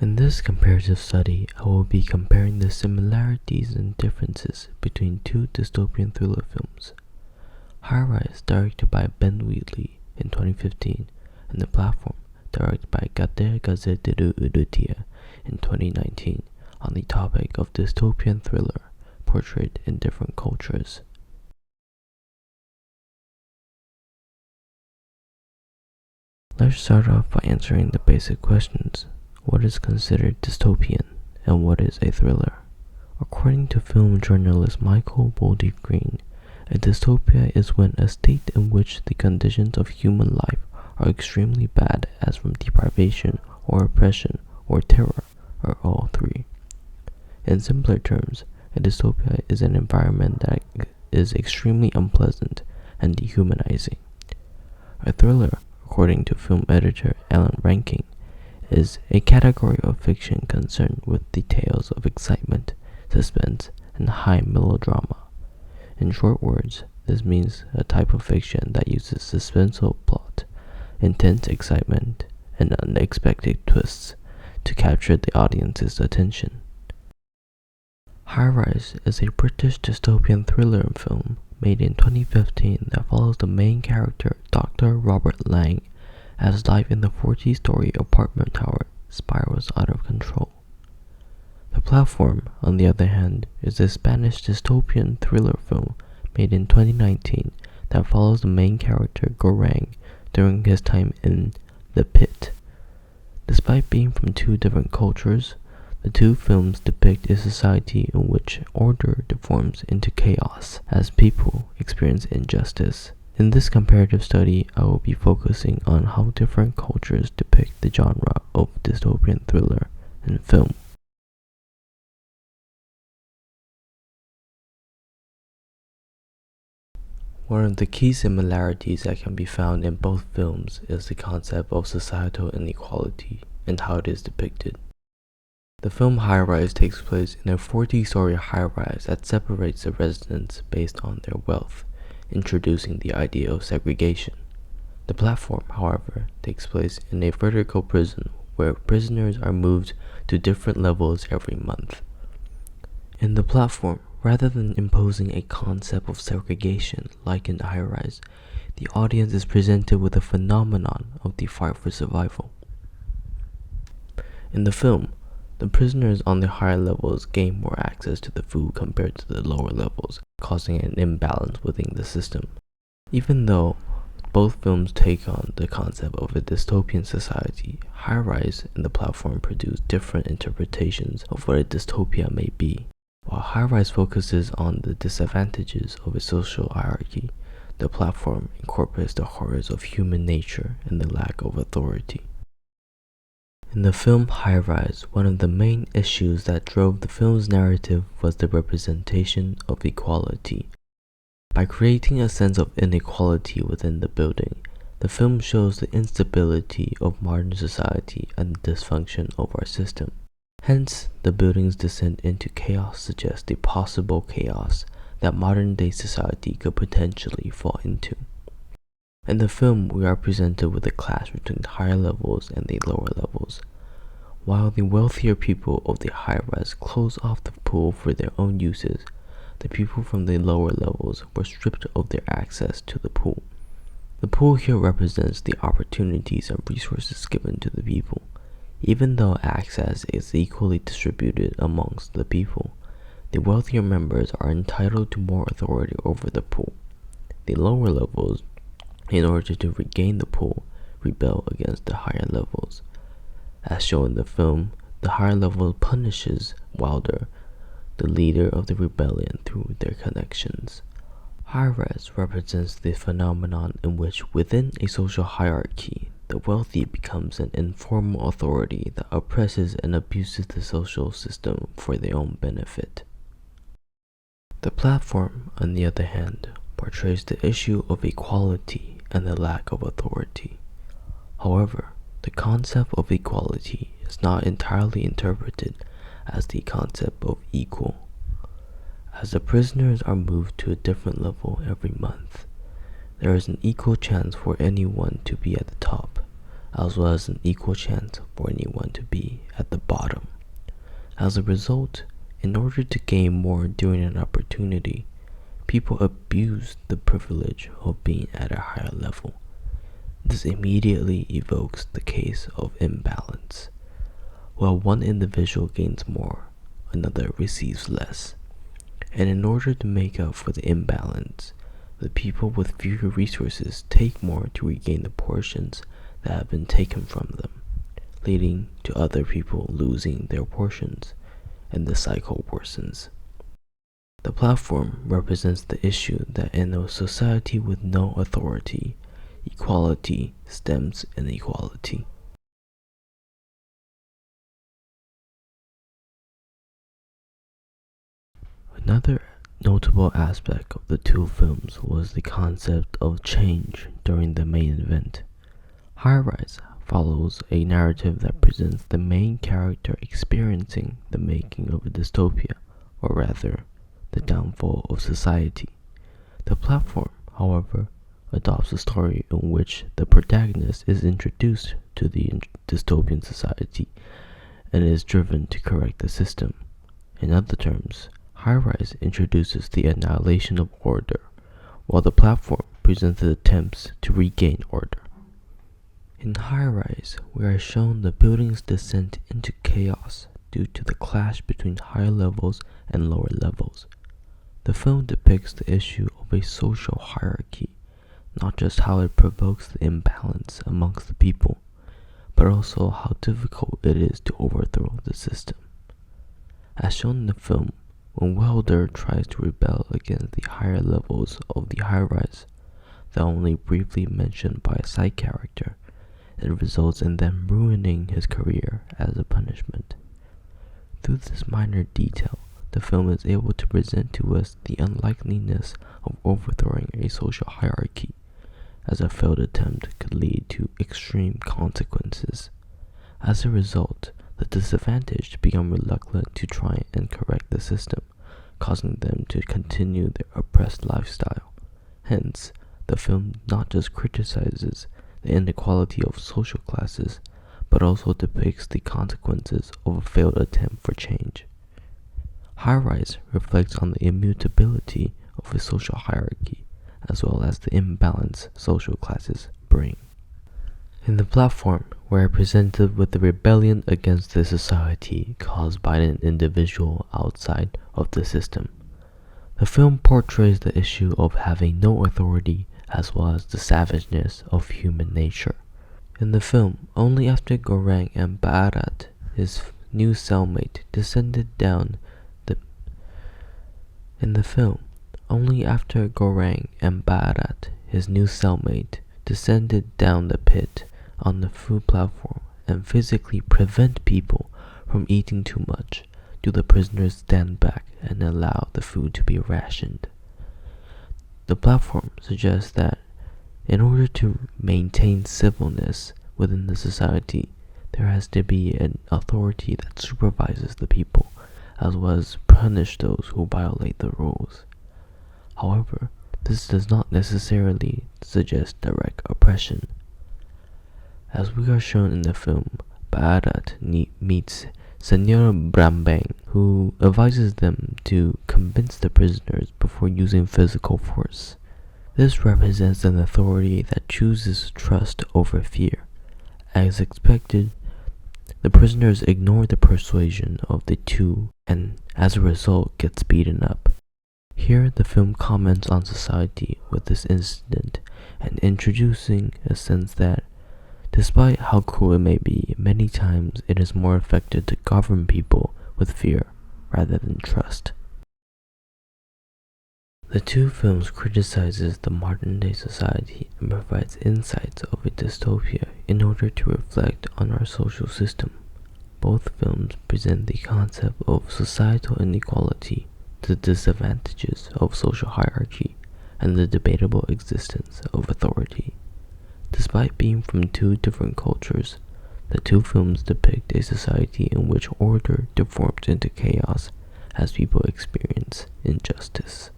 In this comparative study, I will be comparing the similarities and differences between two dystopian thriller films. High Rise, directed by Ben Wheatley in 2015, and The Platform, directed by Gate Gazeteru Urrutia in 2019, on the topic of dystopian thriller portrayed in different cultures. Let's start off by answering the basic questions. What is considered dystopian, and what is a thriller? According to film journalist Michael Boldy-Green, a dystopia is when a state in which the conditions of human life are extremely bad, as from deprivation or oppression or terror, or all three. In simpler terms, a dystopia is an environment that is extremely unpleasant and dehumanizing. A thriller, according to film editor Alan Rankin, is a category of fiction concerned with details of excitement, suspense, and high melodrama. In short words, this means a type of fiction that uses suspenseful plot, intense excitement, and unexpected twists to capture the audience's attention. High Rise is a British dystopian thriller film made in 2015 that follows the main character, Dr. Robert Lang, as life in the 40-story apartment tower spirals out of control. The Platform, on the other hand, is a Spanish dystopian thriller film made in 2019 that follows the main character, Gorang, during his time in the pit. Despite being from two different cultures, the two films depict a society in which order deforms into chaos as people experience injustice. In this comparative study, I will be focusing on how different cultures depict the genre of dystopian thriller in film. One of the key similarities that can be found in both films is the concept of societal inequality and how it is depicted. The film High Rise takes place in a 40-story high-rise that separates the residents based on their wealth, introducing the idea of segregation. The Platform, however, takes place in a vertical prison where prisoners are moved to different levels every month. In The Platform, rather than imposing a concept of segregation like in High Rise, the audience is presented with a phenomenon of the fight for survival. In the film, the prisoners on the higher levels gain more access to the food compared to the lower levels, causing an imbalance within the system. Even though both films take on the concept of a dystopian society, High Rise and The Platform produce different interpretations of what a dystopia may be. While High Rise focuses on the disadvantages of a social hierarchy, The Platform incorporates the horrors of human nature and the lack of authority. In the film High Rise, one of the main issues that drove the film's narrative was the representation of equality. By creating a sense of inequality within the building, the film shows the instability of modern society and the dysfunction of our system. Hence, the building's descent into chaos suggests the possible chaos that modern-day society could potentially fall into. In the film, we are presented with a clash between the higher levels and the lower levels. While the wealthier people of the high rise close off the pool for their own uses, the people from the lower levels were stripped of their access to the pool. The pool here represents the opportunities and resources given to the people. Even though access is equally distributed amongst the people, the wealthier members are entitled to more authority over the pool. The lower levels, in order to regain the pool, rebel against the higher levels. As shown in the film, the higher level punishes Wilder, the leader of the rebellion, through their connections. High Rise represents the phenomenon in which, within a social hierarchy, the wealthy becomes an informal authority that oppresses and abuses the social system for their own benefit. The Platform, on the other hand, portrays the issue of equality and the lack of authority. However, the concept of equality is not entirely interpreted as the concept of equal. As the prisoners are moved to a different level every month, there is an equal chance for anyone to be at the top, as well as an equal chance for anyone to be at the bottom. As a result, in order to gain more during an opportunity, people abuse the privilege of being at a higher level. This immediately evokes the case of imbalance. While one individual gains more, another receives less. And in order to make up for the imbalance, the people with fewer resources take more to regain the portions that have been taken from them, leading to other people losing their portions, and the cycle worsens. The platform represents the issue that in a society with no authority, equality stems inequality. Another notable aspect of the two films was the concept of change during the main event. High Rise follows a narrative that presents the main character experiencing the making of a dystopia, or rather, the downfall of society. The platform, however, adopts a story in which the protagonist is introduced to the dystopian society and is driven to correct the system. In other terms, High Rise introduces the annihilation of order, while the platform presents the attempts to regain order. In High Rise, we are shown the building's descent into chaos due to the clash between higher levels and lower levels. The film depicts the issue of a social hierarchy, not just how it provokes the imbalance amongst the people, but also how difficult it is to overthrow the system. As shown in the film, when Welder tries to rebel against the higher levels of the high rise, though only briefly mentioned by a side character, it results in them ruining his career as a punishment. Through this minor detail, the film is able to present to us the unlikeliness of overthrowing a social hierarchy, as a failed attempt could lead to extreme consequences. As a result, the disadvantaged become reluctant to try and correct the system, causing them to continue their oppressed lifestyle. Hence, the film not just criticizes the inequality of social classes, but also depicts the consequences of a failed attempt for change. High Rise reflects on the immutability of a social hierarchy, as well as the imbalance social classes bring. In the platform, we are presented with the rebellion against the society caused by an individual outside of the system. The film portrays the issue of having no authority as well as the savageness of human nature. In the film, only after Goreng and Baarat, his new cellmate, descended down the pit on the food platform and physically prevent people from eating too much, do the prisoners stand back and allow the food to be rationed. The platform suggests that in order to maintain civilness within the society, there has to be an authority that supervises the people, as well as punish those who violate the rules. However, this does not necessarily suggest direct oppression. As we are shown in the film, Baarat meets Senor Brambang, who advises them to convince the prisoners before using physical force. This represents an authority that chooses trust over fear. As expected, the prisoners ignore the persuasion of the two and as a result gets beaten up. Here the film comments on society with this incident and introducing a sense that despite how cruel it may be, many times it is more effective to govern people with fear rather than trust. The two films criticizes the modern-day society and provides insights of a dystopia in order to reflect on our social system. Both films present the concept of societal inequality, the disadvantages of social hierarchy, and the debatable existence of authority. Despite being from two different cultures, the two films depict a society in which order deforms into chaos as people experience injustice.